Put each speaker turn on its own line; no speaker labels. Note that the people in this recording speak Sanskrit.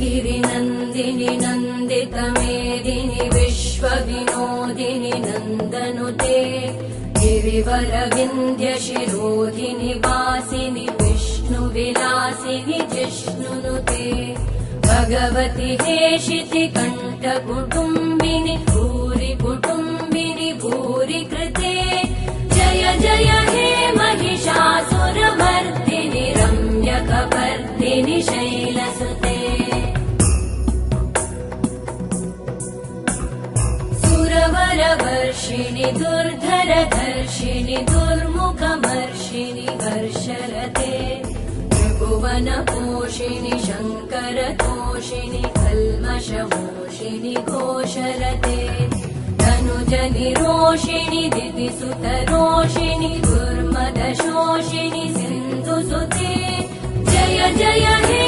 गिरिनन्दिनि नन्दितमेदिनि विश्वविनोदिनि नन्दनुते गिरिवरविन्द्यशिरोधिनि वासिनि विष्णुविलासिनि जिष्णुनुते भगवति हेशिति कण्ठकुटुम्बिनि भूरि कुटुम्बिनि भूरि कृते जय जय हे महिषासुरमर्दिनि रम्यकपर्दिनि शैलसुते सुरवरवर्षिणि दुर्धरधर्षिणि दुर्मुखमर्षिणि हर्षरते त्रिभुवनपोषिणि शङ्करतोषिणि कल्मषमोषिणि घोषरते तनुजनिरोषिणि दितिसुतरोषिणि दुर्मदशोषिणि सिन्धुसुते जय जय हे